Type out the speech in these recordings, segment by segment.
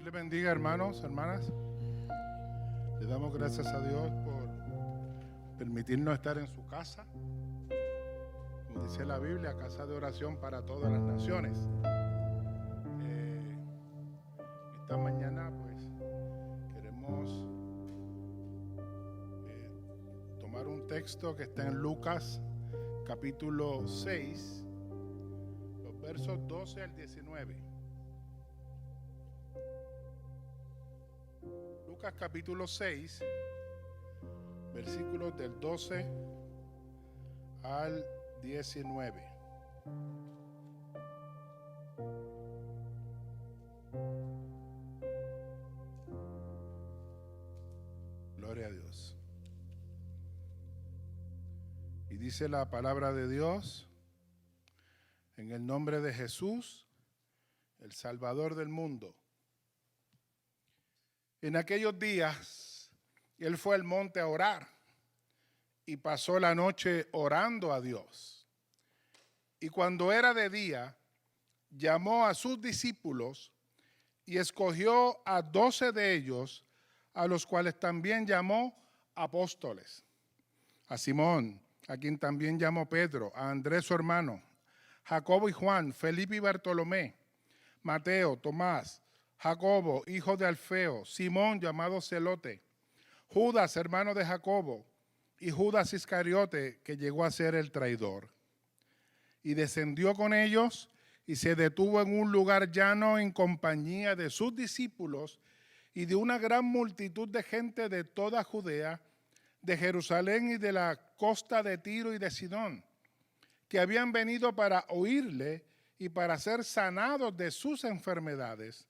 Dios les bendiga, hermanos, hermanas. Le damos gracias a Dios por permitirnos estar en su casa. Como dice la Biblia, casa de oración para todas las naciones. Esta mañana pues queremos tomar un texto que está en Lucas capítulo 6, los versos 12 al 19. Lucas capítulo 6, versículos del 12 al 19. Gloria a Dios. Y dice la palabra de Dios: en el nombre de Jesús, el Salvador del mundo. En aquellos días, él fue al monte a orar y pasó la noche orando a Dios. Y cuando era de día, llamó a sus discípulos y escogió a 12 de ellos, a los cuales también llamó apóstoles. A Simón, a quien también llamó Pedro, a Andrés su hermano, Jacobo y Juan, Felipe y Bartolomé, Mateo, Tomás, Jacobo, hijo de Alfeo, Simón llamado Celote, Judas, hermano de Jacobo, y Judas Iscariote, que llegó a ser el traidor. Y descendió con ellos y se detuvo en un lugar llano en compañía de sus discípulos y de una gran multitud de gente de toda Judea, de Jerusalén y de la costa de Tiro y de Sidón, que habían venido para oírle y para ser sanados de sus enfermedades.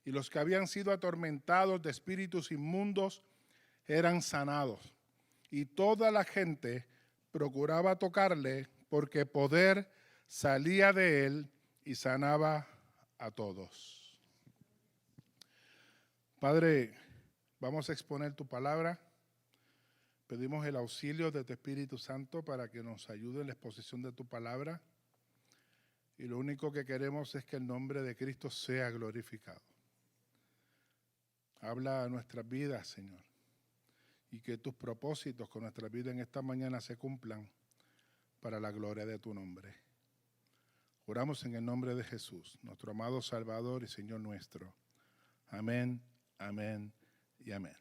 Y los que habían sido atormentados de espíritus inmundos eran sanados. Y toda la gente procuraba tocarle, porque poder salía de él y sanaba a todos. Padre, vamos a exponer tu palabra. Pedimos el auxilio de tu Espíritu Santo para que nos ayude en la exposición de tu palabra. Y lo único que queremos es que el nombre de Cristo sea glorificado. Habla a nuestras vidas, Señor, y que tus propósitos con nuestra vida en esta mañana se cumplan para la gloria de tu nombre. Oramos en el nombre de Jesús, nuestro amado Salvador y Señor nuestro. Amén, amén y amén.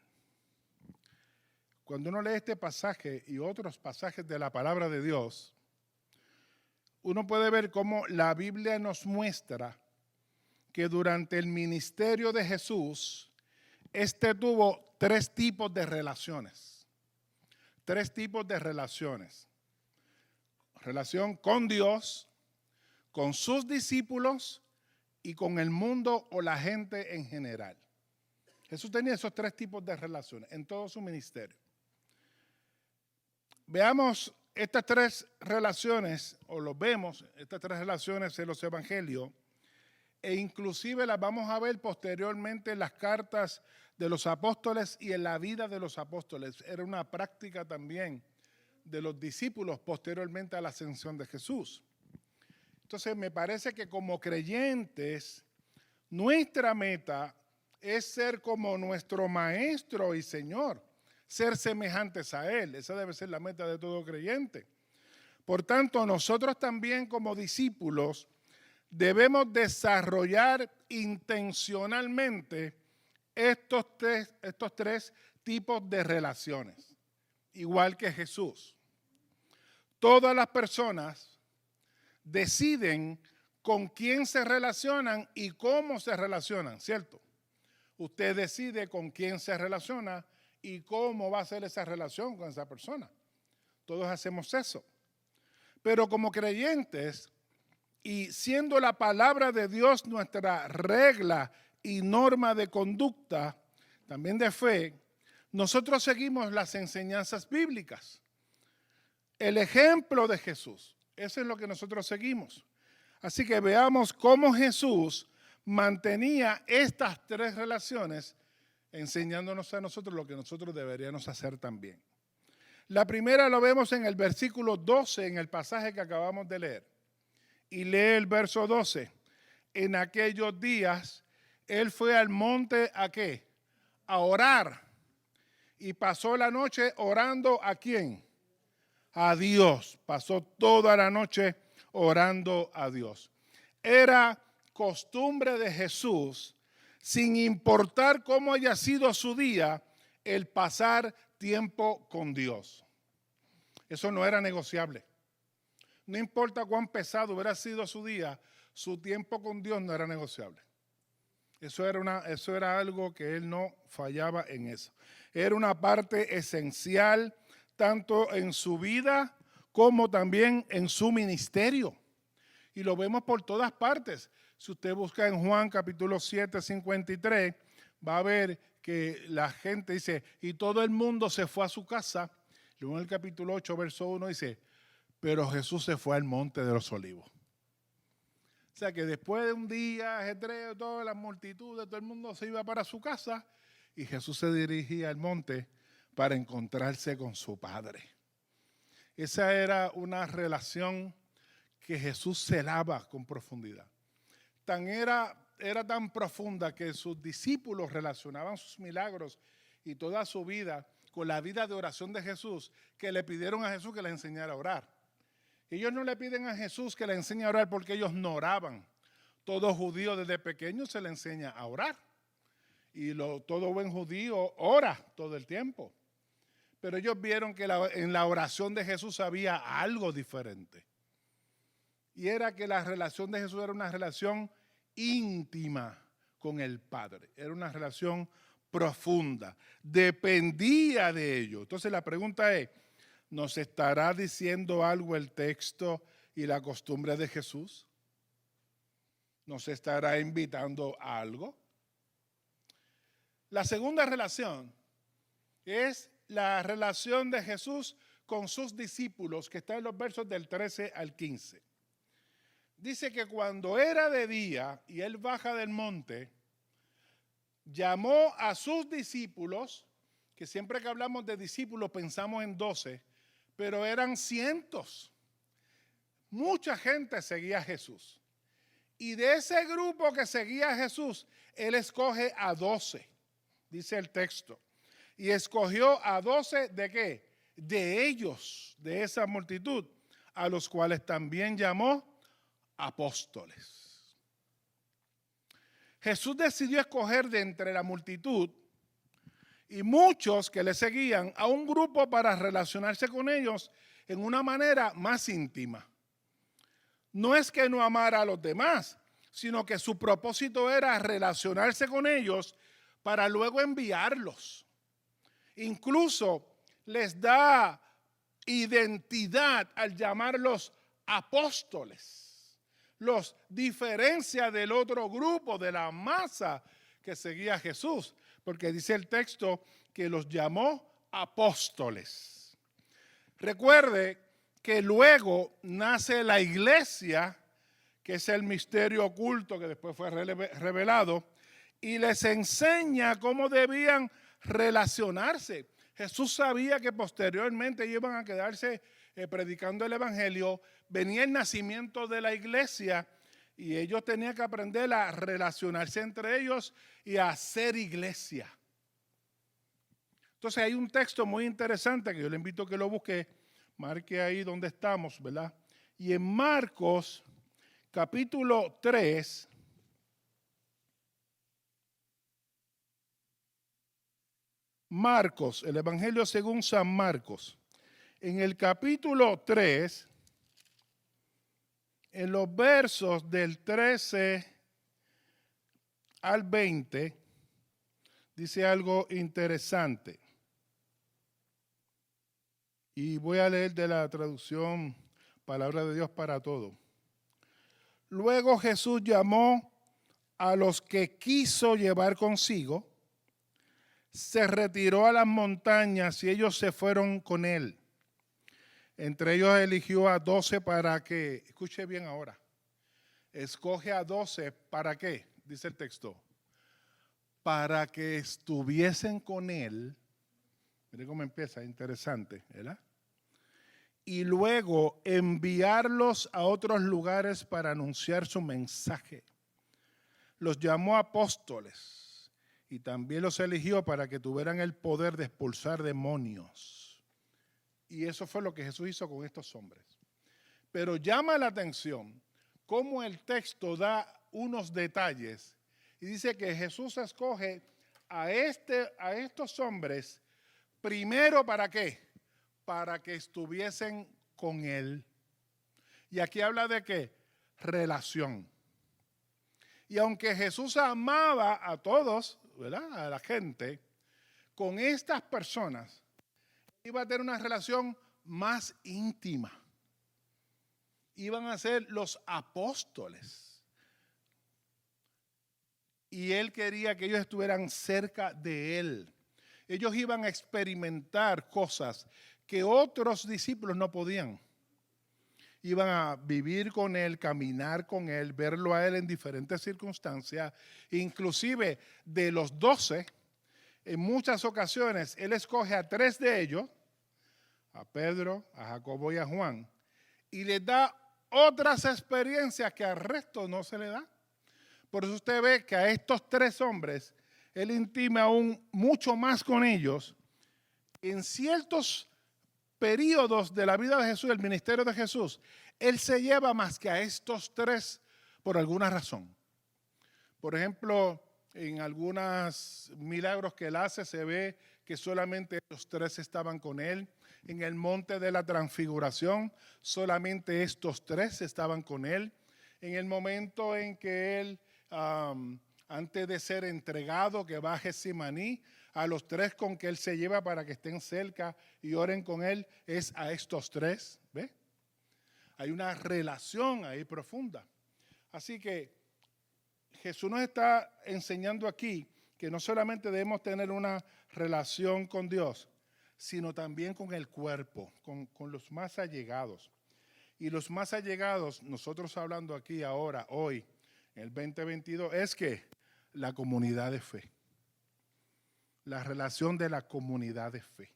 Cuando uno lee este pasaje y otros pasajes de la palabra de Dios, uno puede ver cómo la Biblia nos muestra que durante el ministerio de Jesús, tuvo tres tipos de relaciones. Tres tipos de relaciones. Relación con Dios, con sus discípulos y con el mundo o la gente en general. Jesús tenía esos tres tipos de relaciones en todo su ministerio. Veamos estas tres relaciones, o los vemos, estas tres relaciones en los evangelios, e inclusive las vamos a ver posteriormente en las cartas de los apóstoles y en la vida de los apóstoles. Era una práctica también de los discípulos posteriormente a la ascensión de Jesús. Entonces me parece que como creyentes, nuestra meta es ser como nuestro Maestro y Señor, ser semejantes a Él. Esa debe ser la meta de todo creyente. Por tanto, nosotros también como discípulos debemos desarrollar intencionalmente estos tres tipos de relaciones, igual que Jesús. Todas las personas deciden con quién se relacionan y cómo se relacionan, ¿cierto? Usted decide con quién se relaciona y cómo va a ser esa relación con esa persona. Todos hacemos eso. Pero como creyentes, y siendo la palabra de Dios nuestra regla y norma de conducta, también de fe, nosotros seguimos las enseñanzas bíblicas. El ejemplo de Jesús, eso es lo que nosotros seguimos. Así que veamos cómo Jesús mantenía estas tres relaciones, enseñándonos a nosotros lo que nosotros deberíamos hacer también. La primera lo vemos en el versículo 12, en el pasaje que acabamos de leer. Y lee el verso 12. En aquellos días, Él fue al monte ¿a qué? A orar. Y pasó la noche orando ¿a quién? A Dios. Pasó toda la noche orando a Dios. Era costumbre de Jesús, sin importar cómo haya sido su día, el pasar tiempo con Dios. Eso no era negociable. No importa cuán pesado hubiera sido su día, su tiempo con Dios no era negociable. Eso era algo que él no fallaba en eso. Era una parte esencial tanto en su vida como también en su ministerio. Y lo vemos por todas partes. Si usted busca en Juan capítulo 7, 53, va a ver que la gente dice, y todo el mundo se fue a su casa. Luego en el capítulo 8, verso 1 dice, pero Jesús se fue al monte de los olivos. O sea que después de un día ajetreo, todas las multitudes, todo el mundo se iba para su casa y Jesús se dirigía al monte para encontrarse con su Padre. Esa era una relación que Jesús celaba con profundidad. Era tan profunda que sus discípulos relacionaban sus milagros y toda su vida con la vida de oración de Jesús, que le pidieron a Jesús que les enseñara a orar. Ellos no le piden a Jesús que les enseñe a orar porque ellos no oraban. Todo judío desde pequeño se le enseña a orar. Y todo buen judío ora todo el tiempo. Pero ellos vieron que en la oración de Jesús había algo diferente. Y era que la relación de Jesús era una relación íntima con el Padre. Era una relación profunda. Dependía de ello. Entonces la pregunta es, ¿nos estará diciendo algo el texto y la costumbre de Jesús? ¿Nos estará invitando a algo? La segunda relación es la relación de Jesús con sus discípulos, que está en los versos del 13 al 15. Dice que cuando era de día y él baja del monte, llamó a sus discípulos, que siempre que hablamos de discípulos pensamos en 12, pero eran cientos. Mucha gente seguía a Jesús. Y de ese grupo que seguía a Jesús, él escoge a 12, dice el texto. Y escogió a 12 ¿de qué? De ellos, de esa multitud, a los cuales también llamó apóstoles. Jesús decidió escoger de entre la multitud y muchos que le seguían a un grupo para relacionarse con ellos en una manera más íntima. No es que no amara a los demás, sino que su propósito era relacionarse con ellos para luego enviarlos. Incluso les da identidad al llamarlos apóstoles. Los diferencia del otro grupo, de la masa que seguía a Jesús, porque dice el texto que los llamó apóstoles. Recuerde que luego nace la iglesia, que es el misterio oculto que después fue revelado, y les enseña cómo debían relacionarse. Jesús sabía que posteriormente iban a quedarse predicando el evangelio. Venía el nacimiento de la iglesia y ellos tenían que aprender a relacionarse entre ellos y a hacer iglesia. Entonces hay un texto muy interesante que yo le invito a que lo busque, marque ahí donde estamos, ¿verdad? Y en Marcos capítulo 3, Marcos, el Evangelio según San Marcos, en el capítulo 3, en los versos del 13 al 20, dice algo interesante. Y voy a leer de la traducción Palabra de Dios para Todo. Luego Jesús llamó a los que quiso llevar consigo, se retiró a las montañas y ellos se fueron con él. Entre ellos eligió a 12 para que, escuche bien ahora, escoge a 12 para qué, dice el texto, para que estuviesen con él. Mire cómo empieza, interesante, ¿verdad? Y luego enviarlos a otros lugares para anunciar su mensaje. los llamó apóstoles y también los eligió para que tuvieran el poder de expulsar demonios. Y eso fue lo que Jesús hizo con estos hombres. Pero llama la atención cómo el texto da unos detalles y dice que Jesús escoge a estos hombres primero, ¿para qué? Para que estuviesen con él. Y aquí habla de ¿qué? Relación. Y aunque Jesús amaba a todos, ¿verdad? A la gente, con estas personas iba a tener una relación más íntima. Iban a ser los apóstoles. Y él quería que ellos estuvieran cerca de él. Ellos iban a experimentar cosas que otros discípulos no podían. Iban a vivir con él, caminar con él, verlo a él en diferentes circunstancias. Inclusive de los 12, en muchas ocasiones, él escoge a 3 de ellos, a Pedro, a Jacobo y a Juan, y les da otras experiencias que al resto no se le da. Por eso usted ve que a estos 3 hombres, él intima aún mucho más con ellos. En ciertos periodos de la vida de Jesús, del ministerio de Jesús, él se lleva más que a estos 3 por alguna razón. Por ejemplo, en algunos milagros que él hace se ve que solamente estos 3 estaban con él. En el monte de la transfiguración, solamente estos 3 estaban con él. En el momento en que él, antes de ser entregado, que va a Getsemaní, a los 3 con que él se lleva para que estén cerca y oren con él, es a estos 3. ¿Ve? Hay una relación ahí profunda. Así que Jesús nos está enseñando aquí que no solamente debemos tener una relación con Dios, sino también con el cuerpo, con los más allegados. Y los más allegados, nosotros hablando aquí ahora, hoy, en el 2022, es que la comunidad de fe. La relación de la comunidad de fe.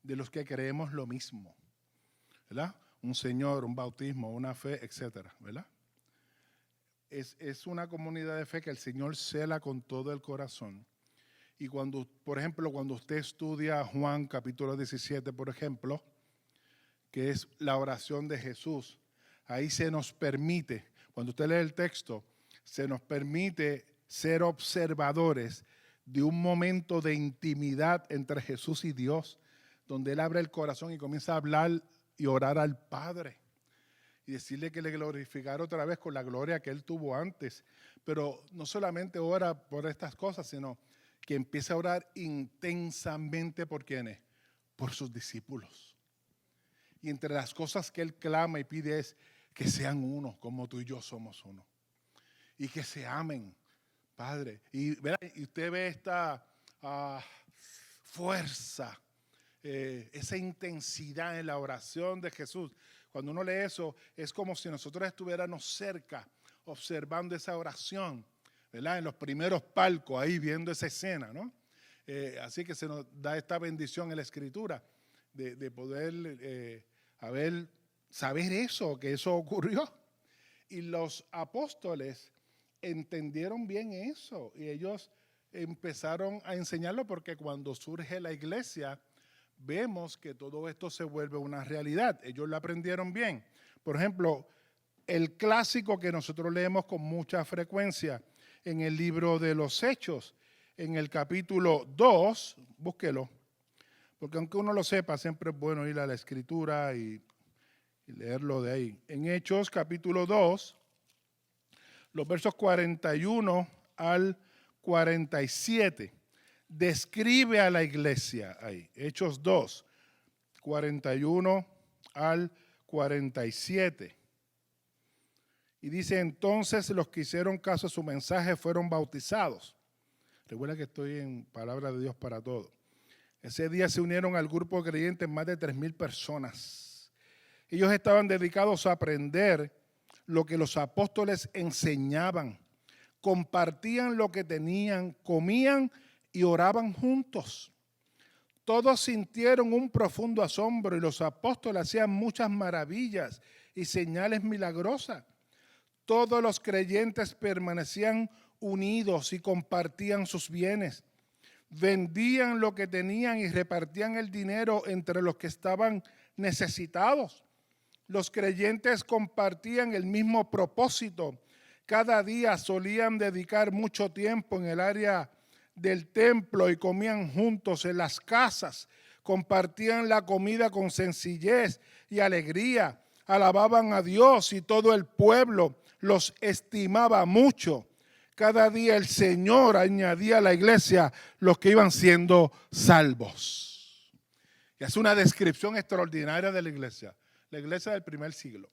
De los que creemos lo mismo. ¿Verdad? Un Señor, un bautismo, una fe, etcétera, ¿verdad? Es una comunidad de fe que el Señor cela con todo el corazón. Y cuando, por ejemplo, cuando usted estudia Juan capítulo 17, por ejemplo, que es la oración de Jesús, ahí se nos permite, cuando usted lee el texto, se nos permite ser observadores de un momento de intimidad entre Jesús y Dios, donde Él abre el corazón y comienza a hablar y orar al Padre. Y decirle que le glorificara otra vez con la gloria que Él tuvo antes. Pero no solamente ora por estas cosas, sino que empieza a orar intensamente por ¿quiénes? Por sus discípulos. Y entre las cosas que Él clama y pide es que sean uno, como tú y yo somos uno. Y que se amen, Padre. Y usted ve esta fuerza, esa intensidad en la oración de Jesús. Cuando uno lee eso, es como si nosotros estuviéramos cerca, observando esa oración, ¿verdad? En los primeros palcos, ahí viendo esa escena, ¿no? Así que se nos da esta bendición en la Escritura de poder saber eso, que eso ocurrió. Y los apóstoles entendieron bien eso y ellos empezaron a enseñarlo, porque cuando surge la iglesia vemos que todo esto se vuelve una realidad. Ellos lo aprendieron bien. Por ejemplo, el clásico que nosotros leemos con mucha frecuencia en el libro de los Hechos, en el capítulo 2, búsquelo, porque aunque uno lo sepa, siempre es bueno ir a la Escritura y leerlo de ahí. En Hechos capítulo 2, los versos 41 al 47, describe a la iglesia ahí. Hechos 2, 41 al 47. Y dice, entonces los que hicieron caso a su mensaje fueron bautizados. Recuerda que estoy en Palabra de Dios para Todos. Ese día se unieron al grupo de creyentes más de 3,000 personas. Ellos estaban dedicados a aprender lo que los apóstoles enseñaban. Compartían lo que tenían, comían y oraban juntos. Todos sintieron un profundo asombro y los apóstoles hacían muchas maravillas y señales milagrosas. Todos los creyentes permanecían unidos y compartían sus bienes. Vendían lo que tenían y repartían el dinero entre los que estaban necesitados. Los creyentes compartían el mismo propósito. Cada día solían dedicar mucho tiempo en el área del templo y comían juntos en las casas. Compartían la comida con sencillez y alegría. Alababan a Dios y todo el pueblo los estimaba mucho. Cada día el Señor añadía a la iglesia los que iban siendo salvos. Y es una descripción extraordinaria de la iglesia del primer siglo.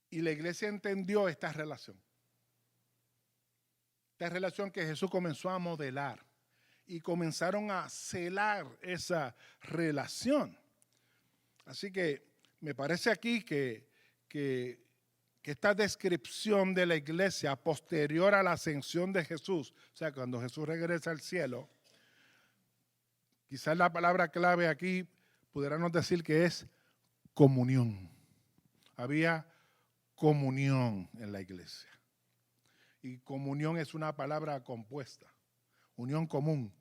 Y la iglesia entendió esta relación que Jesús comenzó a modelar y comenzaron a celar esa relación. Así que me parece aquí que esta descripción de la iglesia posterior a la ascensión de Jesús, o sea, cuando Jesús regresa al cielo, quizás la palabra clave aquí pudiéramos decir que es comunión. Había comunión en la iglesia. Y comunión es una palabra compuesta, unión común.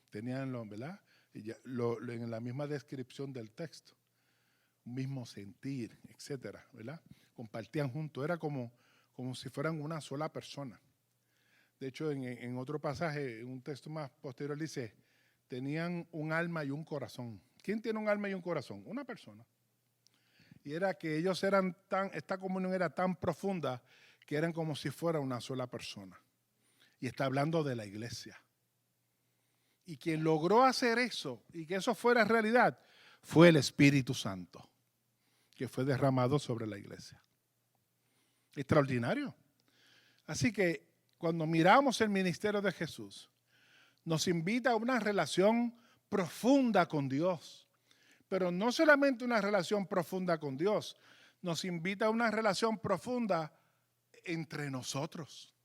Tenían, ¿verdad? En la misma descripción del texto, mismo sentir, etcétera, ¿verdad? Compartían juntos, era como si fueran una sola persona. De hecho, en otro pasaje, en un texto más posterior, dice, tenían un alma y un corazón. ¿Quién tiene un alma y un corazón? Una persona. Y era que ellos esta comunión era tan profunda que eran como si fuera una sola persona. Y está hablando de la iglesia. Y quien logró hacer eso y que eso fuera realidad fue el Espíritu Santo, que fue derramado sobre la iglesia. Extraordinario. Así que cuando miramos el ministerio de Jesús, nos invita a una relación profunda con Dios. Pero no solamente una relación profunda con Dios, nos invita a una relación profunda entre nosotros,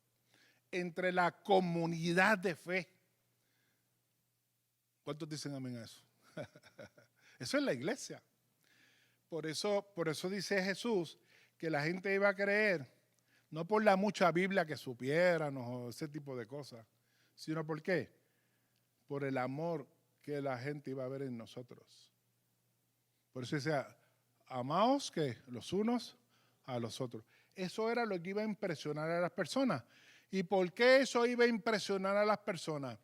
entre la comunidad de fe. ¿Cuántos dicen amén a eso? Eso es la iglesia. Por eso dice Jesús que la gente iba a creer, no por la mucha Biblia que supieran o ese tipo de cosas, sino ¿por qué? Por el amor que la gente iba a ver en nosotros. Por eso decía, amaos que los unos a los otros. Eso era lo que iba a impresionar a las personas. ¿Y por qué eso iba a impresionar a las personas?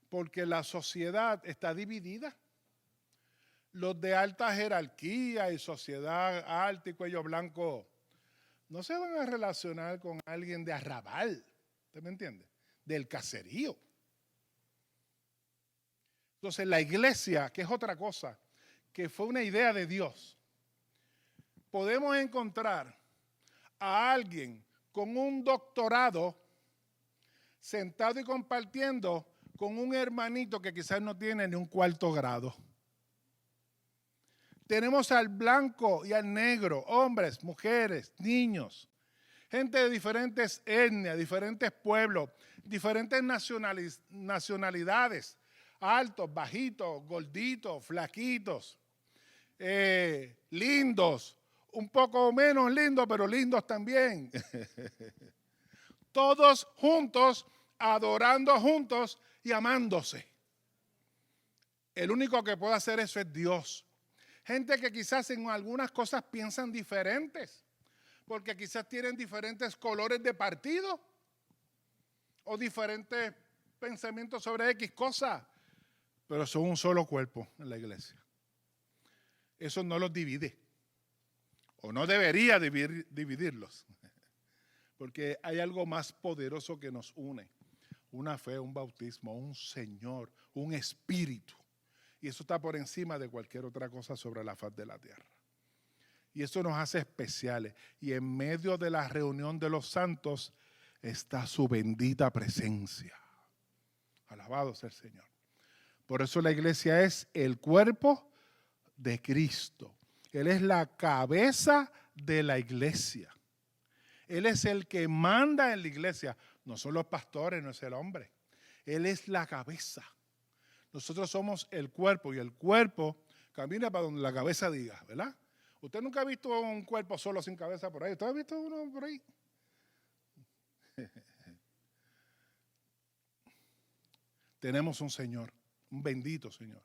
Porque la sociedad está dividida. Los de alta jerarquía y sociedad alta y cuello blanco no se van a relacionar con alguien de arrabal, ¿usted me entiende? Del caserío. Entonces la iglesia, que es otra cosa, que fue una idea de Dios, podemos encontrar a alguien con un doctorado sentado y compartiendo con un hermanito que quizás no tiene ni un cuarto grado. Tenemos al blanco y al negro, hombres, mujeres, niños, gente de diferentes etnias, diferentes pueblos, diferentes nacionalidades, altos, bajitos, gorditos, flaquitos, lindos, un poco menos lindos, pero lindos también. Todos juntos, adorando juntos y amándose. El único que puede hacer eso es Dios. Gente que quizás en algunas cosas piensan diferentes, porque quizás tienen diferentes colores de partido o diferentes pensamientos sobre X cosas, pero son un solo cuerpo en la iglesia. Eso no los divide, o no debería dividirlos, porque hay algo más poderoso que nos une, una fe, un bautismo, un Señor, un espíritu. Y eso está por encima de cualquier otra cosa sobre la faz de la tierra. Y eso nos hace especiales. Y en medio de la reunión de los santos está su bendita presencia. Alabado sea el Señor. Por eso la iglesia es el cuerpo de Cristo. Él es la cabeza de la iglesia. Él es el que manda en la iglesia. No son los pastores, no es el hombre. Él es la cabeza. Nosotros somos el cuerpo y el cuerpo camina para donde la cabeza diga, ¿verdad? ¿Usted nunca ha visto un cuerpo solo sin cabeza por ahí? ¿Usted ha visto uno por ahí? Tenemos un Señor, un bendito Señor.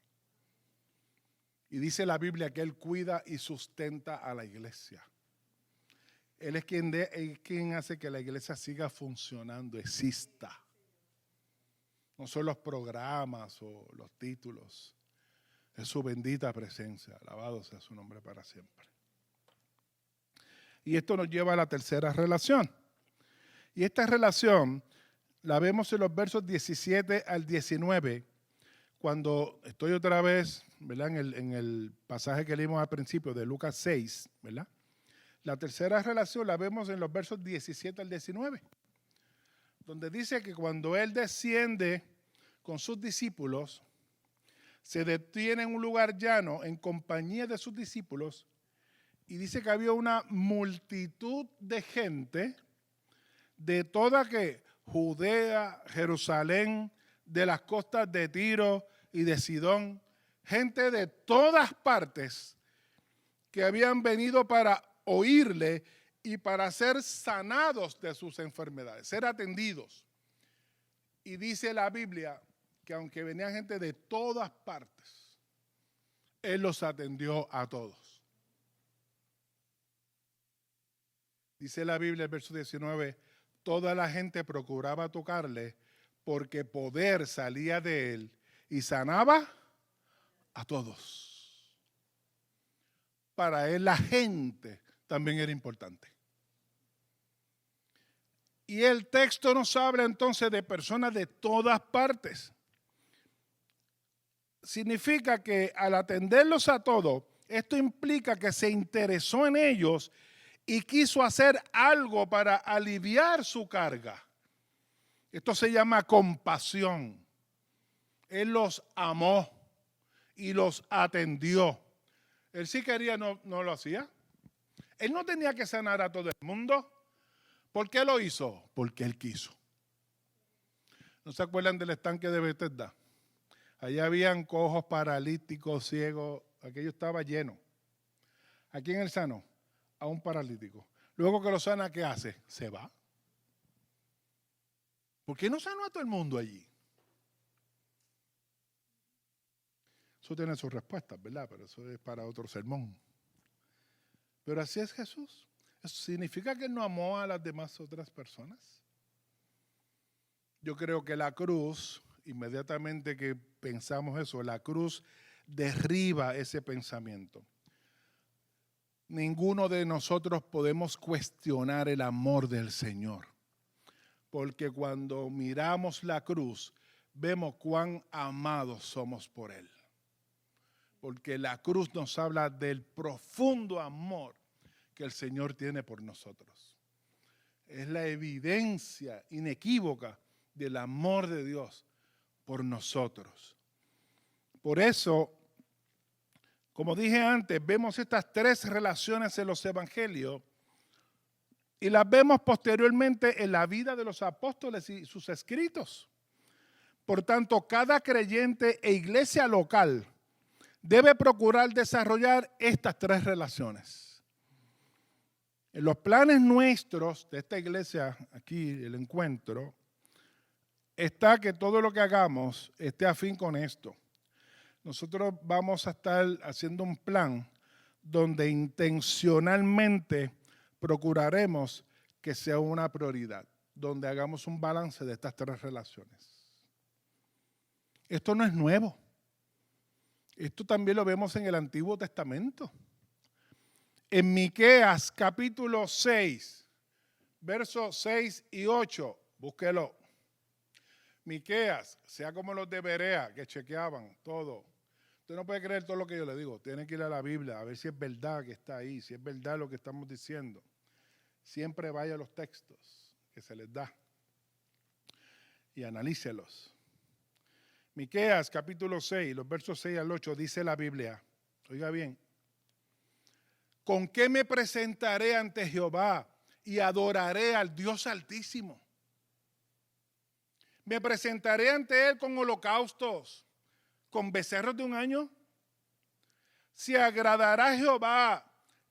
Y dice la Biblia que Él cuida y sustenta a la iglesia. Él es quien hace que la iglesia siga funcionando, exista. No son los programas o los títulos. Es su bendita presencia. Alabado sea su nombre para siempre. Y esto nos lleva a la tercera relación. Y esta relación la vemos en los versos 17 al 19, cuando estoy otra vez, ¿verdad?, en el pasaje que leímos al principio de Lucas 6, ¿verdad? La tercera relación la vemos en los versos 17 al 19, donde dice que cuando Él desciende con sus discípulos, se detiene en un lugar llano en compañía de sus discípulos, y dice que había una multitud de gente de toda que Judea, Jerusalén, de las costas de Tiro y de Sidón, gente de todas partes que habían venido para oírle y para ser sanados de sus enfermedades, ser atendidos. Y dice la Biblia que aunque venía gente de todas partes, Él los atendió a todos. Dice la Biblia, el verso 19, toda la gente procuraba tocarle porque poder salía de Él y sanaba a todos. Para Él la gente también era importante. Y el texto nos habla entonces de personas de todas partes. Significa que al atenderlos a todos, esto implica que se interesó en ellos y quiso hacer algo para aliviar su carga. Esto se llama compasión. Él los amó y los atendió. Él sí quería, no lo hacía. Él no tenía que sanar a todo el mundo. ¿Por qué lo hizo? Porque Él quiso. ¿No se acuerdan del estanque de Betesda? Allá habían cojos, paralíticos, ciegos. Aquello estaba lleno. ¿A quién Él sanó? A un paralítico. Luego que lo sana, ¿qué hace? Se va. ¿Por qué no sanó a todo el mundo allí? Eso tiene sus respuestas, ¿verdad? Pero eso es para otro sermón. Pero así es Jesús. ¿Eso significa que Él no amó a las demás otras personas? Yo creo que la cruz, inmediatamente que pensamos eso, la cruz derriba ese pensamiento. Ninguno de nosotros podemos cuestionar el amor del Señor, porque cuando miramos la cruz, vemos cuán amados somos por Él. Porque la cruz nos habla del profundo amor que el Señor tiene por nosotros. Es la evidencia inequívoca del amor de Dios por nosotros. Por eso, como dije antes, vemos estas tres relaciones en los evangelios y las vemos posteriormente en la vida de los apóstoles y sus escritos. Por tanto, cada creyente e iglesia local debe procurar desarrollar estas tres relaciones. En los planes nuestros de esta iglesia, aquí el encuentro, está que todo lo que hagamos esté afín con esto. Nosotros vamos a estar haciendo un plan donde intencionalmente procuraremos que sea una prioridad, donde hagamos un balance de estas tres relaciones. Esto no es nuevo. Esto también lo vemos en el Antiguo Testamento. En Miqueas capítulo 6, versos 6 y 8, búsquelo. Miqueas, sea como los de Berea, que chequeaban todo. Usted no puede creer todo lo que yo le digo. Tiene que ir a la Biblia a ver si es verdad que está ahí, si es verdad lo que estamos diciendo. Siempre vaya a los textos que se les da y analícelos. Miqueas capítulo 6, los versos 6 al 8, dice la Biblia, oiga bien, ¿con qué me presentaré ante Jehová y adoraré al Dios Altísimo? ¿Me presentaré ante Él con holocaustos, con becerros de un año? ¿Se agradará Jehová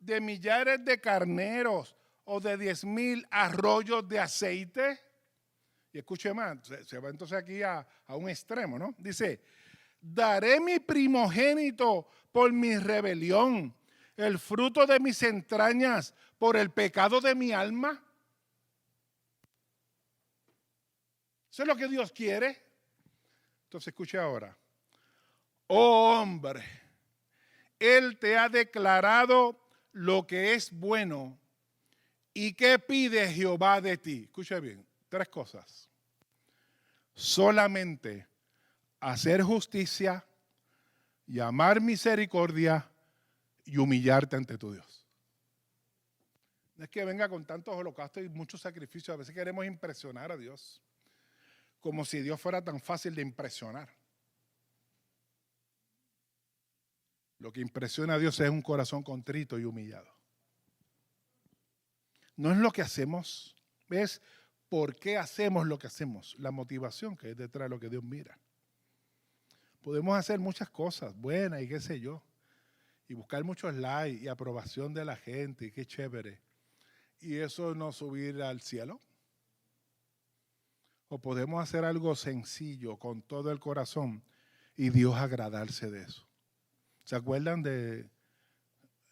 de millares de carneros o de 10,000 arroyos de aceite? Y escuche más, se va entonces aquí a un extremo, ¿no? Dice, daré mi primogénito por mi rebelión, el fruto de mis entrañas por el pecado de mi alma. ¿Eso es lo que Dios quiere? Entonces escuche ahora. Oh hombre, Él te ha declarado lo que es bueno. ¿Y qué pide Jehová de ti? Escuche bien, 3 cosas. Solamente hacer justicia, llamar misericordia y humillarte ante tu Dios. No es que venga con tantos holocaustos y muchos sacrificios. A veces queremos impresionar a Dios, como si Dios fuera tan fácil de impresionar. Lo que impresiona a Dios es un corazón contrito y humillado. No es lo que hacemos, es por qué hacemos lo que hacemos, la motivación que es detrás de lo que Dios mira. Podemos hacer muchas cosas buenas y qué sé yo, y buscar muchos likes y aprobación de la gente, y qué chévere. Y eso no subir al cielo. O podemos hacer algo sencillo con todo el corazón y Dios agradarse de eso. ¿Se acuerdan de,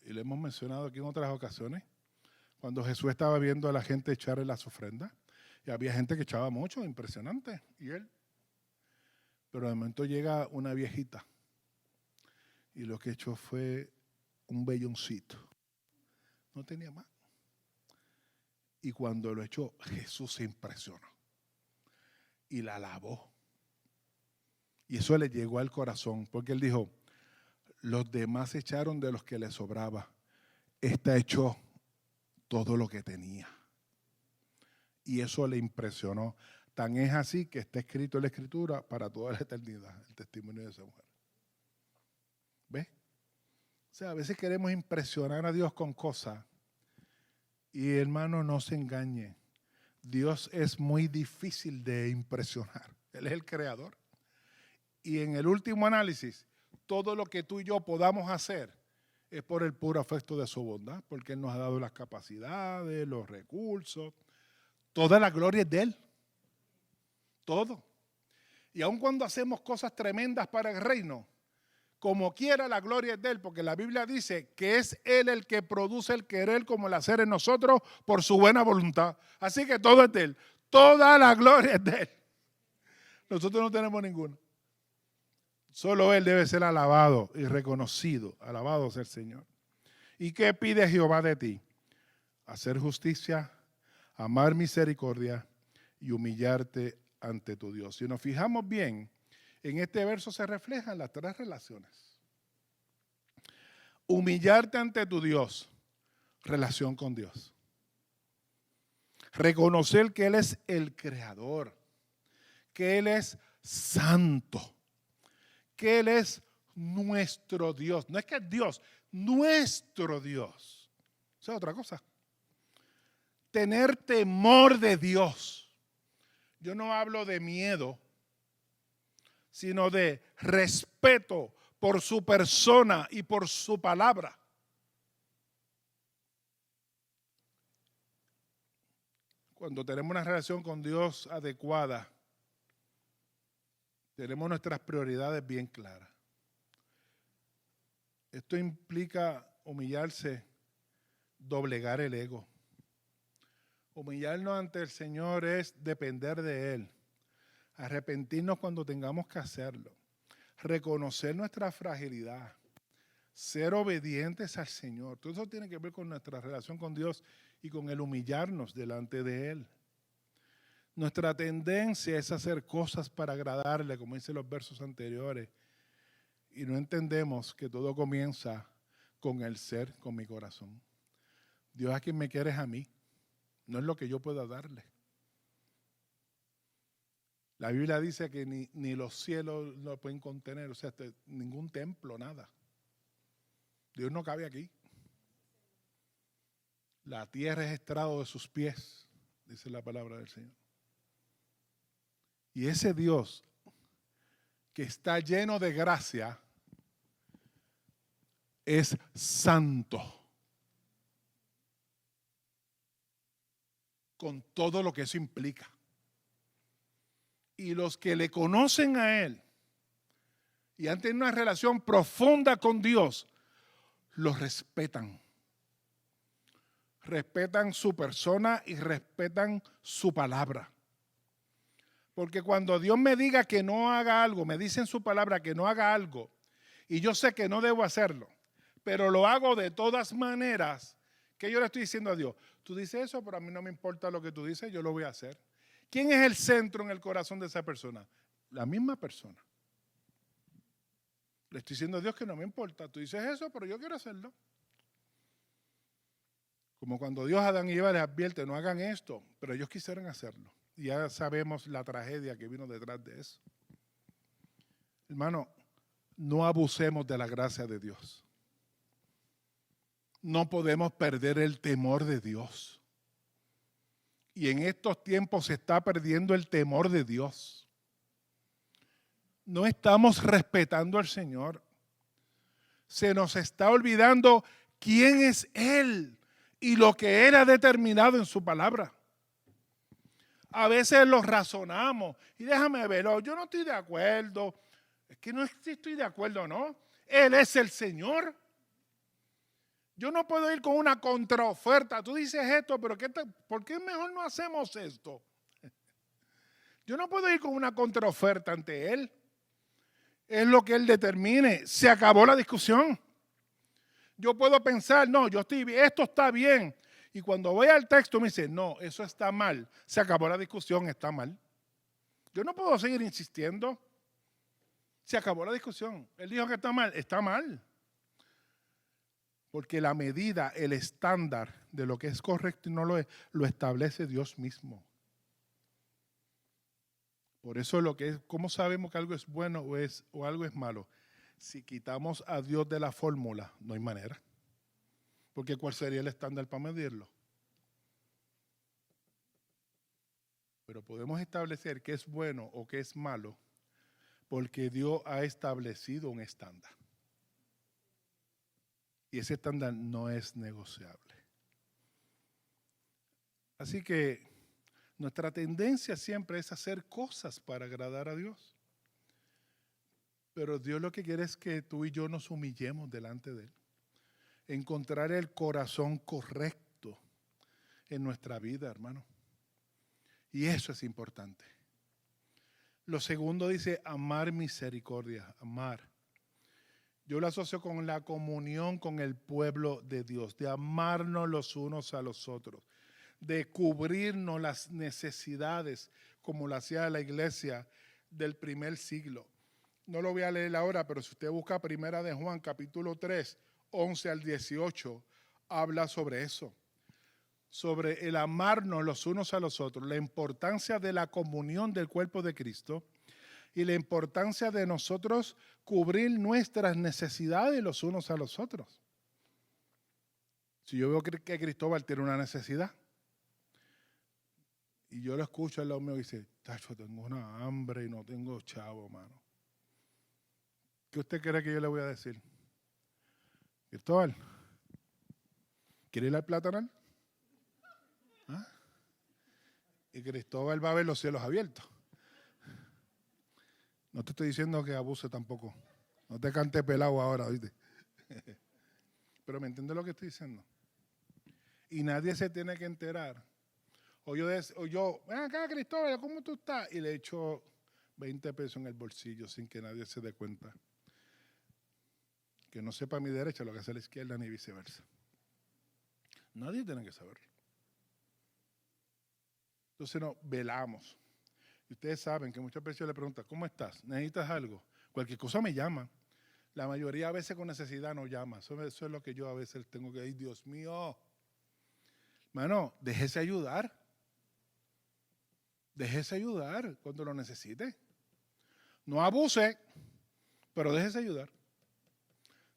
y lo hemos mencionado aquí en otras ocasiones, cuando Jesús estaba viendo a la gente echarle las ofrendas? Y había gente que echaba mucho, impresionante, y él. Pero de momento llega una viejita y lo que echó fue un velloncito. No tenía más. Y cuando lo echó, Jesús se impresionó y la alabó. Y eso le llegó al corazón, porque él dijo, los demás echaron de los que les sobraba. Esta echó todo lo que tenía. Y eso le impresionó. Tan es así que está escrito en la Escritura para toda la eternidad, el testimonio de esa mujer. ¿Ves? O sea, a veces queremos impresionar a Dios con cosas. Y hermano, no se engañe. Dios es muy difícil de impresionar. Él es el creador. Y en el último análisis, todo lo que tú y yo podamos hacer es por el puro afecto de su bondad, porque Él nos ha dado las capacidades, los recursos, toda la gloria es de Él. Todo. Y aun cuando hacemos cosas tremendas para el reino, como quiera la gloria es de Él, porque la Biblia dice que es Él el que produce el querer como el hacer en nosotros por su buena voluntad. Así que todo es de Él. Toda la gloria es de Él. Nosotros no tenemos ninguna. Solo Él debe ser alabado y reconocido. Alabado sea el Señor. ¿Y qué pide Jehová de ti? Hacer justicia, amar misericordia y humillarte ante tu Dios. Si nos fijamos bien, en este verso se reflejan las 3 relaciones. Humillarte ante tu Dios, relación con Dios. Reconocer que Él es el creador, que Él es santo, que Él es nuestro Dios. No es que es Dios, nuestro Dios. Esa es otra cosa. Tener temor de Dios. Yo no hablo de miedo, sino de respeto por su persona y por su palabra. Cuando tenemos una relación con Dios adecuada, tenemos nuestras prioridades bien claras. Esto implica humillarse, doblegar el ego. Humillarnos ante el Señor es depender de Él. Arrepentirnos cuando tengamos que hacerlo. Reconocer nuestra fragilidad. Ser obedientes al Señor. Todo eso tiene que ver con nuestra relación con Dios y con el humillarnos delante de Él. Nuestra tendencia es hacer cosas para agradarle, como dicen los versos anteriores. Y no entendemos que todo comienza con el ser, con mi corazón. Dios a quien me quiere es a mí. No es lo que yo pueda darle. La Biblia dice que ni los cielos lo pueden contener, o sea, ningún templo, nada. Dios no cabe aquí. La tierra es estrado de sus pies, dice la palabra del Señor. Y ese Dios que está lleno de gracia es santo. con todo lo que eso implica. Y los que le conocen a Él y han tenido una relación profunda con Dios, los respetan. Respetan su persona y respetan su palabra. Porque cuando Dios me diga que no haga algo, me dice en su palabra que no haga algo, y yo sé que no debo hacerlo, pero lo hago de todas maneras, ¿qué yo le estoy diciendo a Dios? Tú dices eso, pero a mí no me importa lo que tú dices, yo lo voy a hacer. ¿Quién es el centro en el corazón de esa persona? La misma persona. Le estoy diciendo a Dios que no me importa. Tú dices eso, pero yo quiero hacerlo. Como cuando Dios a Adán y Eva les advierte, no hagan esto, pero ellos quisieron hacerlo. Y ya sabemos la tragedia que vino detrás de eso. Hermano, no abusemos de la gracia de Dios. No podemos perder el temor de Dios. Y en estos tiempos se está perdiendo el temor de Dios. No estamos respetando al Señor. Se nos está olvidando quién es Él y lo que Él ha determinado en su palabra. A veces lo razonamos y déjame verlo, yo no estoy de acuerdo. Es que no es si estoy de acuerdo, ¿no? Él es el Señor. Yo no puedo ir con una contraoferta. Tú dices esto, pero ¿por qué mejor no hacemos esto? Yo no puedo ir con una contraoferta ante Él. Es lo que Él determine. Se acabó la discusión. Yo puedo pensar, no, esto está bien. Y cuando voy al texto me dice, no, eso está mal. Se acabó la discusión, está mal. Yo no puedo seguir insistiendo. Se acabó la discusión. Él dijo que está mal, está mal. Porque la medida, el estándar de lo que es correcto y no lo es, lo establece Dios mismo. Por eso ¿cómo sabemos que algo es bueno o algo es malo? Si quitamos a Dios de la fórmula, no hay manera. Porque ¿cuál sería el estándar para medirlo? Pero podemos establecer qué es bueno o qué es malo porque Dios ha establecido un estándar. Y ese estándar no es negociable. Así que nuestra tendencia siempre es hacer cosas para agradar a Dios. Pero Dios lo que quiere es que tú y yo nos humillemos delante de Él. Encontrar el corazón correcto en nuestra vida, hermano. Y eso es importante. Lo segundo dice amar misericordia, amar. Yo lo asocio con la comunión con el pueblo de Dios, de amarnos los unos a los otros, de cubrirnos las necesidades como lo hacía la iglesia del primer siglo. No lo voy a leer ahora, pero si usted busca Primera de Juan, capítulo 3, 11 al 18, habla sobre eso. Sobre el amarnos los unos a los otros, la importancia de la comunión del cuerpo de Cristo y la importancia de nosotros cubrir nuestras necesidades los unos a los otros. Si yo veo que Cristóbal tiene una necesidad y yo lo escucho al lado mío y dice, tacho, tengo una hambre y no tengo chavo, mano. ¿Qué usted cree que yo le voy a decir? Cristóbal, ¿quiere ir al platanal? ¿Ah? Y Cristóbal va a ver los cielos abiertos. No te estoy diciendo que abuse tampoco. No te cante pelado ahora, ¿viste? Pero ¿me entiendes lo que estoy diciendo? Y nadie se tiene que enterar. O yo, ven acá, Cristóbal, ¿cómo tú estás? Y le echo 20 pesos en el bolsillo sin que nadie se dé cuenta. Que no sepa mi derecha lo que hace la izquierda ni viceversa. Nadie tiene que saberlo. Entonces nos velamos. Y ustedes saben que muchas veces yo le pregunto, ¿cómo estás? ¿Necesitas algo? Cualquier cosa me llama. La mayoría a veces con necesidad no llama. Eso es lo que yo a veces tengo que decir, Dios mío. Hermano, déjese ayudar. Déjese ayudar cuando lo necesite. No abuse, pero déjese ayudar.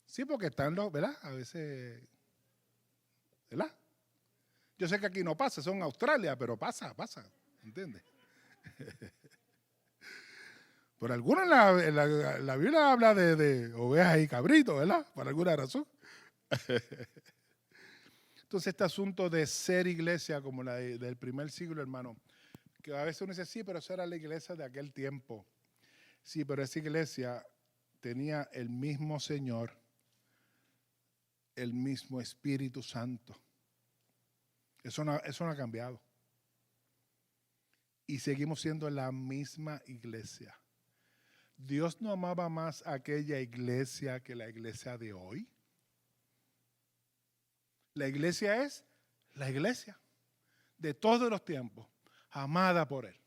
Sí, porque están ¿verdad? A veces, ¿verdad? Yo sé que aquí no pasa, son en Australia, pero pasa, ¿entiendes? Por alguna la Biblia habla de ovejas y cabritos, ¿verdad? Por alguna razón. Entonces Entonces este asunto de ser iglesia como la del primer siglo, hermano, que a veces uno dice, sí, pero esa era la iglesia de aquel tiempo. Sí, pero esa iglesia tenía el mismo Señor, el mismo Espíritu Santo. Eso no ha cambiado. Y seguimos siendo la misma iglesia. Dios no amaba más a aquella iglesia que la iglesia de hoy. La iglesia es la iglesia de todos los tiempos, amada por Él.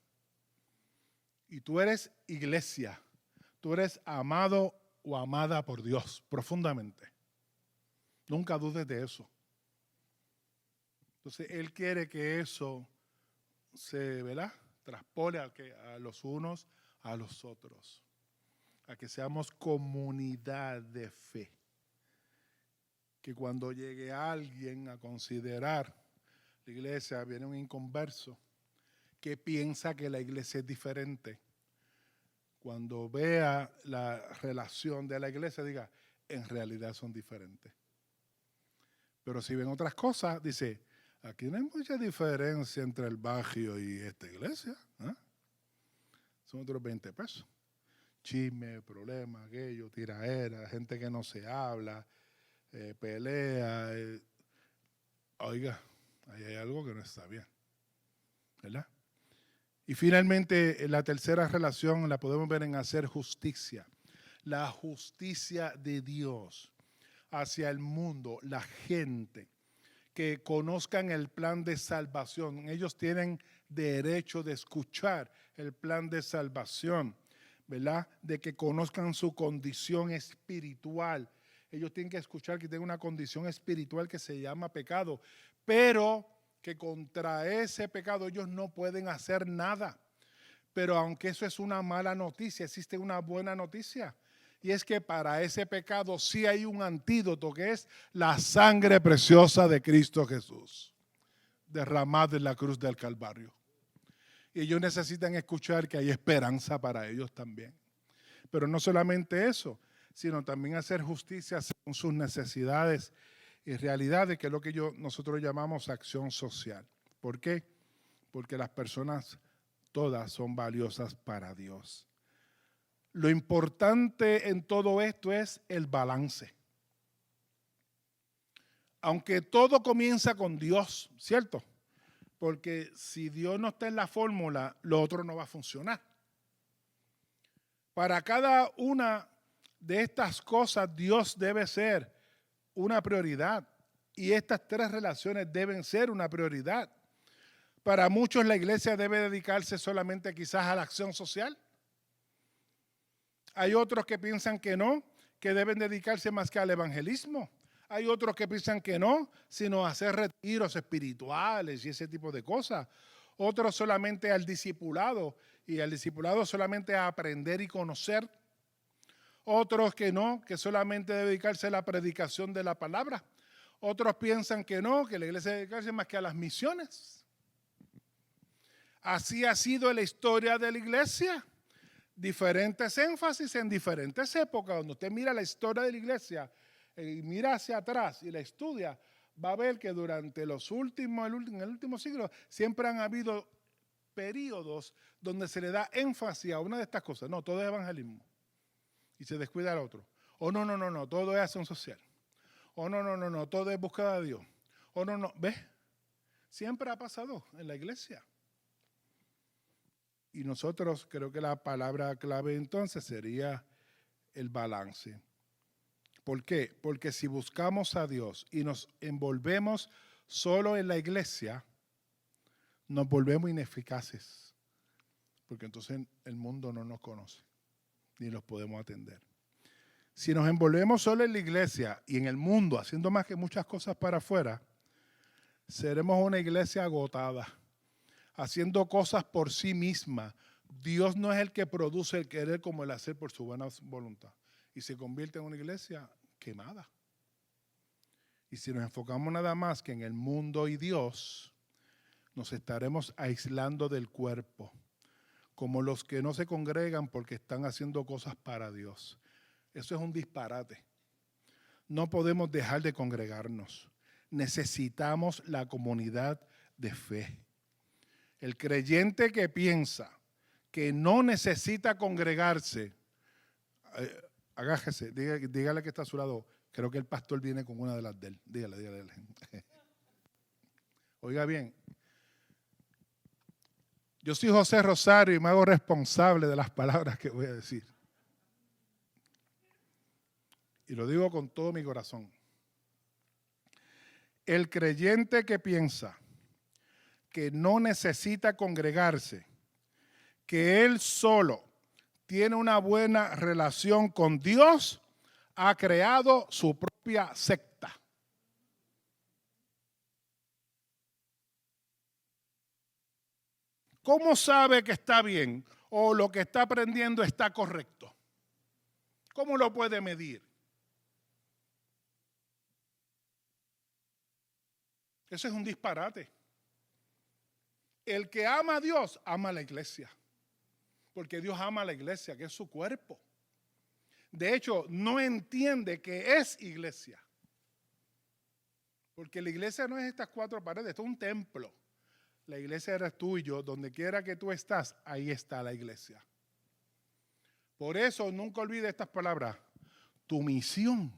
Y tú eres iglesia, tú eres amado o amada por Dios profundamente. Nunca dudes de eso. Entonces, Él quiere que eso se, ¿verdad?, traspole a los unos a los otros, a que seamos comunidad de fe. Que cuando llegue alguien a considerar la iglesia, viene un inconverso que piensa que la iglesia es diferente. Cuando vea la relación de la iglesia, diga, en realidad son diferentes. Pero si ven otras cosas, dice, aquí no hay mucha diferencia entre el barrio y esta iglesia. ¿Eh? Son otros 20 pesos. Chisme, problemas, aquello, tiraera, gente que no se habla, pelea. Oiga, ahí hay algo que no está bien, ¿verdad? Y finalmente, la tercera relación la podemos ver en hacer justicia. La justicia de Dios hacia el mundo, la gente, que conozcan el plan de salvación. Ellos tienen derecho de escuchar el plan de salvación, ¿verdad? De que conozcan su condición espiritual. Ellos tienen que escuchar que tienen una condición espiritual que se llama pecado, pero que contra ese pecado ellos no pueden hacer nada. Pero aunque eso es una mala noticia, existe una buena noticia. Y es que para ese pecado sí hay un antídoto, que es la sangre preciosa de Cristo Jesús, derramada en la cruz del Calvario. Y ellos necesitan escuchar que hay esperanza para ellos también. Pero no solamente eso, sino también hacer justicia según sus necesidades y realidades, que es lo que nosotros llamamos acción social. ¿Por qué? Porque las personas todas son valiosas para Dios. Lo importante en todo esto es el balance. Aunque todo comienza con Dios, ¿cierto? Porque si Dios no está en la fórmula, lo otro no va a funcionar. Para cada una de estas cosas, Dios debe ser una prioridad. Y estas tres relaciones deben ser una prioridad. Para muchos la iglesia debe dedicarse solamente quizás a la acción social. Hay otros que piensan que no, que deben dedicarse más que al evangelismo. Hay otros que piensan que no, sino a hacer retiros espirituales y ese tipo de cosas. Otros solamente al discipulado, y al discipulado solamente a aprender y conocer. Otros que no, que solamente dedicarse a la predicación de la palabra. Otros piensan que no, que la iglesia debe dedicarse más que a las misiones. Así ha sido la historia de la iglesia. Diferentes énfasis en diferentes épocas. Cuando usted mira la historia de la iglesia y mira hacia atrás y la estudia, va a ver que durante en el último siglo, siempre han habido periodos donde se le da énfasis a una de estas cosas. No, todo es evangelismo. Y se descuida al otro. O no, todo es acción social. O no, todo es búsqueda de Dios. O no, ¿ves? Siempre ha pasado en la iglesia. Y nosotros creo que la palabra clave entonces sería el balance. ¿Por qué? Porque si buscamos a Dios y nos envolvemos solo en la iglesia, nos volvemos ineficaces. Porque entonces el mundo no nos conoce, ni los podemos atender. Si nos envolvemos solo en la iglesia y en el mundo, haciendo más que muchas cosas para afuera, seremos una iglesia agotada, haciendo cosas por sí misma. Dios no es el que produce el querer como el hacer por su buena voluntad. Y se convierte en una iglesia quemada. Y si nos enfocamos nada más que en el mundo y Dios, nos estaremos aislando del cuerpo, como los que no se congregan porque están haciendo cosas para Dios. Eso es un disparate. No podemos dejar de congregarnos. necesitamos la comunidad de fe. El creyente que piensa que no necesita congregarse, agájese, dígale que está a su lado. Creo que el pastor viene con una de las de él. Dígale. Oiga bien, yo soy José Rosario y me hago responsable de las palabras que voy a decir. Y lo digo con todo mi corazón. El creyente que piensa que no necesita congregarse, que él solo tiene una buena relación con Dios, ha creado su propia secta. ¿Cómo sabe que está bien o lo que está aprendiendo está correcto? ¿Cómo lo puede medir? Eso es un disparate. El que ama a Dios, ama a la iglesia. Porque Dios ama a la iglesia, que es su cuerpo. De hecho, no entiende que es iglesia. Porque la iglesia no es estas cuatro paredes, esto es un templo. La iglesia eres tú y yo, donde quiera que tú estás, ahí está la iglesia. Por eso nunca olvide estas palabras. Tu misión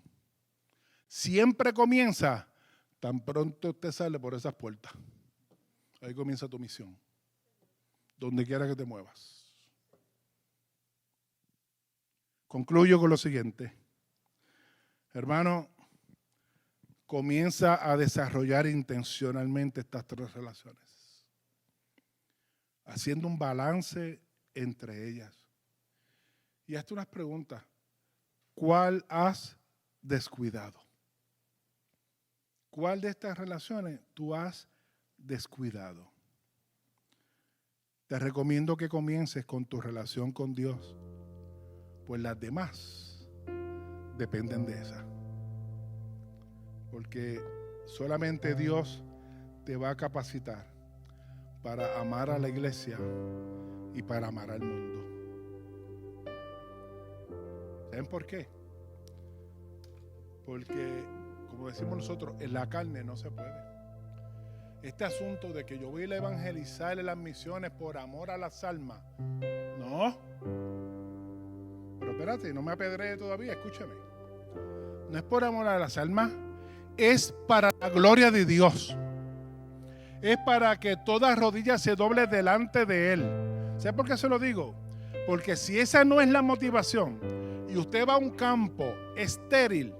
siempre comienza tan pronto usted sale por esas puertas. Ahí comienza tu misión. Donde quiera que te muevas. Concluyo con lo siguiente. Hermano, comienza a desarrollar intencionalmente estas tres relaciones, haciendo un balance entre ellas. Y hazte unas preguntas. ¿Cuál has descuidado? ¿Cuál de estas relaciones tú has descuidado? Te recomiendo que comiences con tu relación con Dios, pues las demás dependen de esa. Porque solamente Dios te va a capacitar para amar a la iglesia y para amar al mundo. ¿Saben por qué? Porque, como decimos nosotros, en la carne no se puede. Este asunto de que yo voy a evangelizar en las misiones por amor a las almas, no. Pero espérate, no me apedree todavía, escúchame. No es por amor a las almas, es para la gloria de Dios. Es para que toda rodilla se doble delante de Él. ¿Sabe por qué se lo digo? Porque si esa no es la motivación y usted va a un campo estéril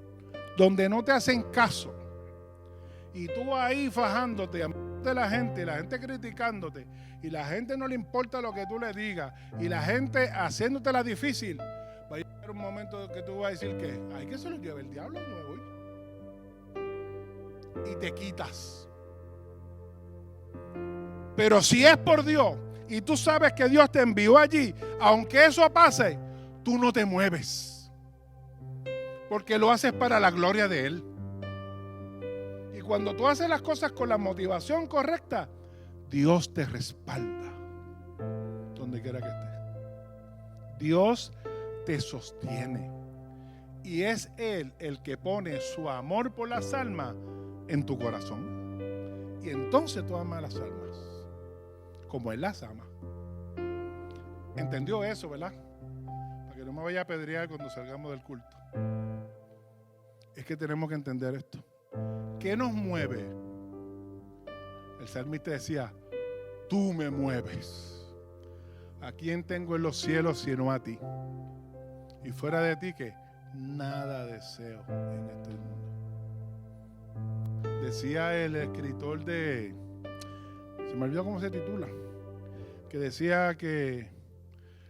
donde no te hacen caso y tú ahí fajándote de la gente criticándote y la gente no le importa lo que tú le digas y la gente haciéndotela difícil, va a llegar un momento que tú vas a decir que ay, que se lo lleve el diablo, no me voy. Y te quitas. Pero si es por Dios y tú sabes que Dios te envió allí, aunque eso pase, tú no te mueves, porque lo haces para la gloria de Él. Y cuando tú haces las cosas con la motivación correcta, Dios te respalda donde quiera que estés. Dios te sostiene y es Él el que pone su amor por las almas en tu corazón. Y entonces tú amas a las almas como Él las ama. ¿Entendió eso, verdad? Para que no me vaya a apedrear cuando salgamos del culto. Es que tenemos que entender esto. ¿Qué nos mueve? El salmista decía, tú me mueves. ¿A quién tengo en los cielos sino a ti? Y fuera de ti, que nada deseo en este mundo. Decía el escritor se me olvidó cómo se titula, que decía que,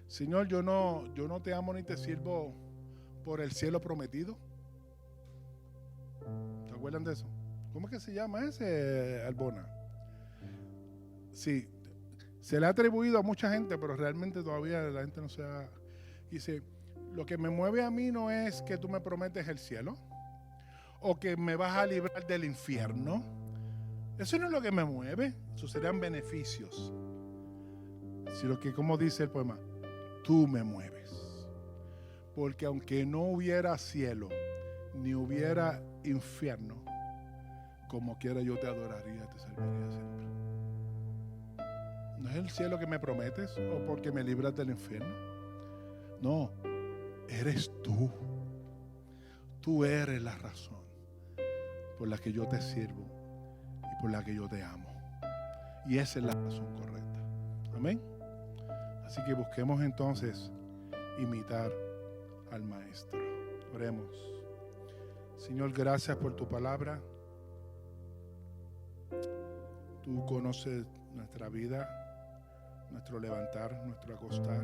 Señor, yo no te amo ni te sirvo por el cielo prometido. ¿Se acuerdan de eso? ¿Cómo es que se llama ese, Albona? Sí, se le ha atribuido a mucha gente, pero realmente todavía la gente no se ha... Dice, lo que me mueve a mí no es que tú me prometes el cielo o que me vas a librar del infierno. Eso no es lo que me mueve, eso serían beneficios. Sino que, como dice el poema, tú me mueves. Porque aunque no hubiera cielo ni hubiera infierno, como quiera yo te adoraría, te serviría siempre. ¿No es el cielo que me prometes o porque me libras del infierno? No, eres tú. Tú eres la razón por la que yo te sirvo y por la que yo te amo. Y esa es la razón correcta. Amén. Así que busquemos entonces imitar al Maestro. Oremos. Señor, gracias por tu palabra. Tú conoces nuestra vida, nuestro levantar, nuestro acostar.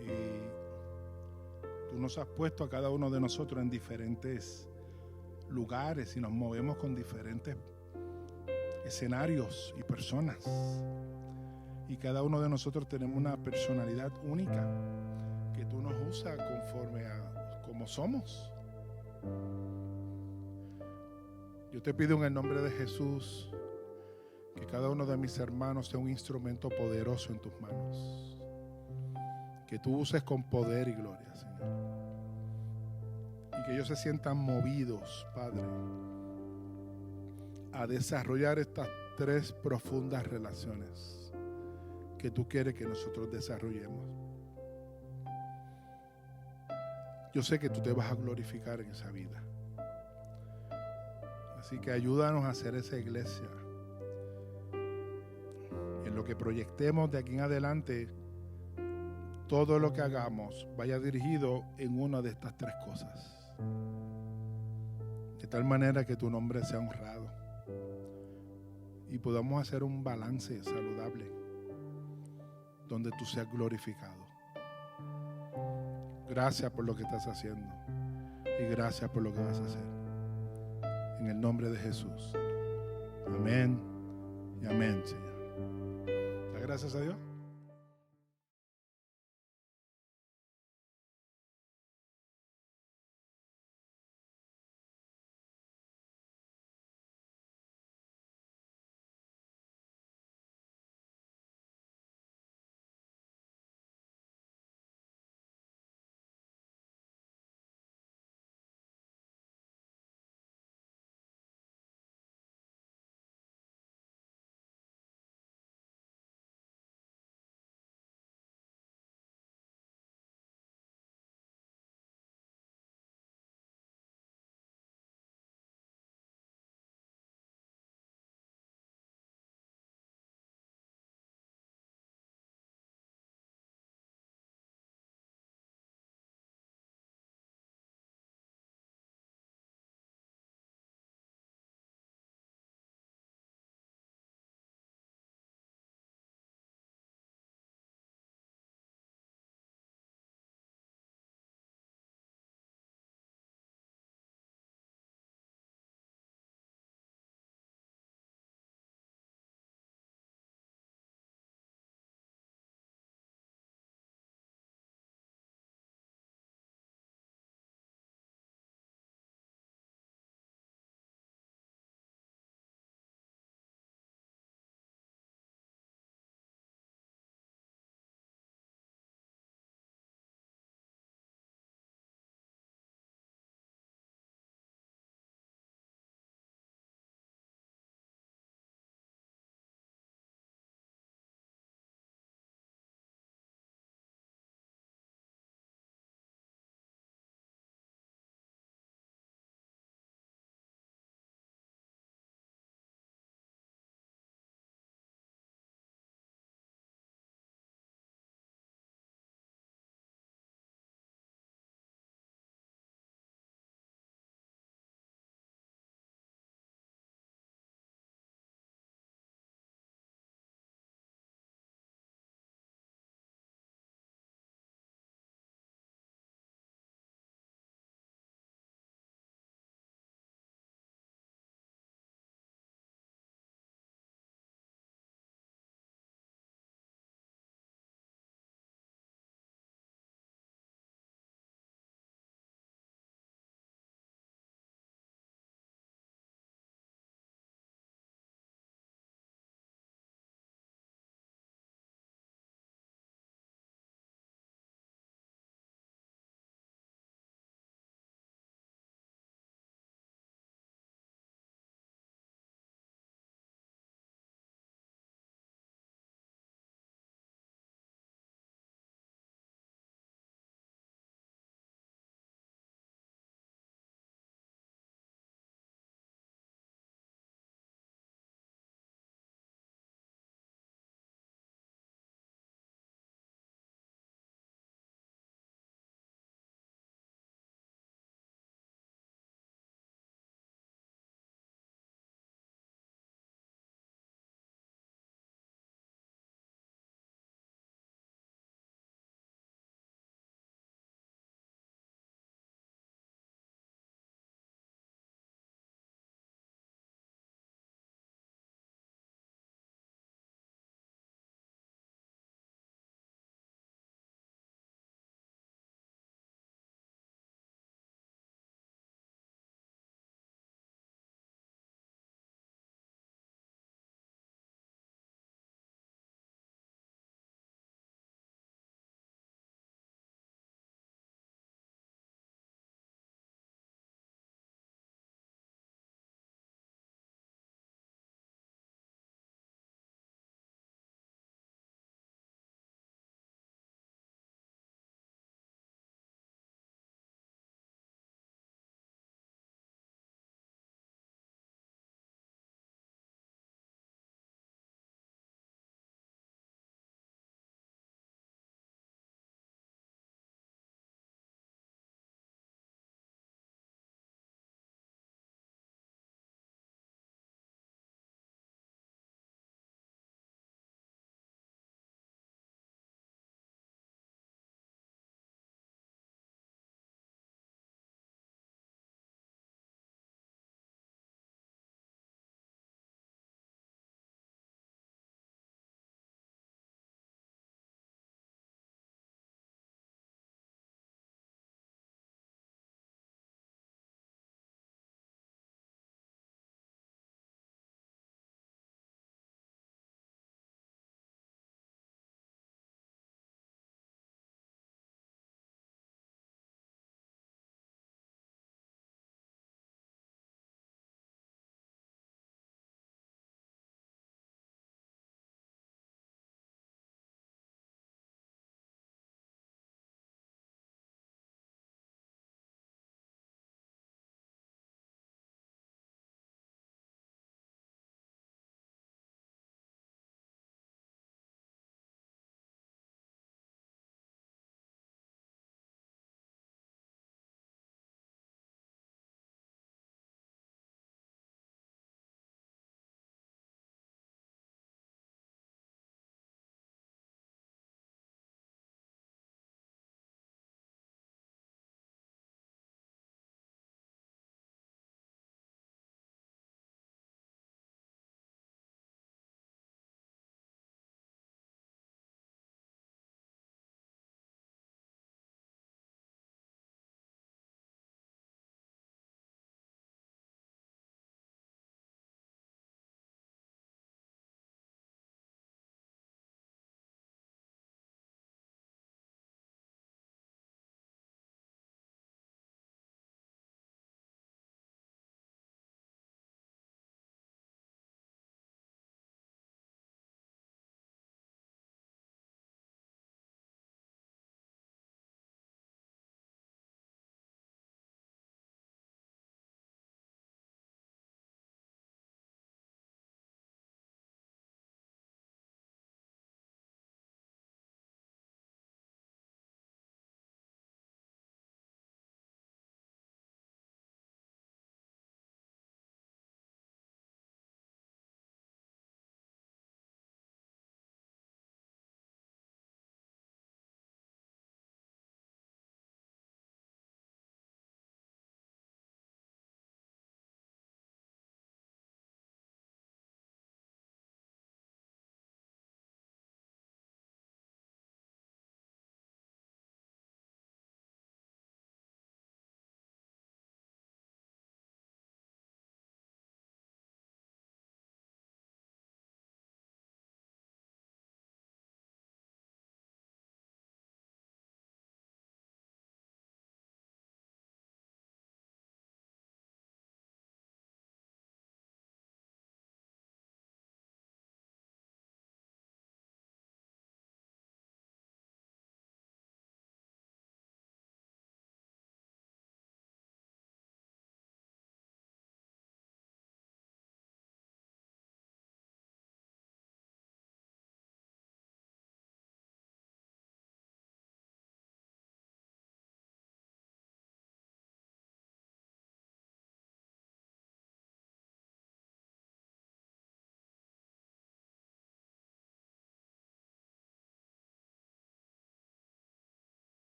Y tú nos has puesto a cada uno de nosotros en diferentes lugares y nos movemos con diferentes escenarios y personas. Y cada uno de nosotros tenemos una personalidad única que tú nos usas conforme a cómo somos. Yo te pido en el nombre de Jesús que cada uno de mis hermanos sea un instrumento poderoso en tus manos. Que tú uses con poder y gloria, Señor. Y que ellos se sientan movidos, Padre, a desarrollar estas 3 profundas relaciones que tú quieres que nosotros desarrollemos. Yo sé que tú te vas a glorificar en esa vida. Así que ayúdanos a hacer esa iglesia. En lo que proyectemos de aquí en adelante, todo lo que hagamos vaya dirigido en una de estas 3 cosas. De tal manera que tu nombre sea honrado y podamos hacer un balance saludable donde tú seas glorificado. Gracias por lo que estás haciendo y gracias por lo que vas a hacer. En el nombre de Jesús. Amén y amén, Señor. ¿Da gracias a Dios?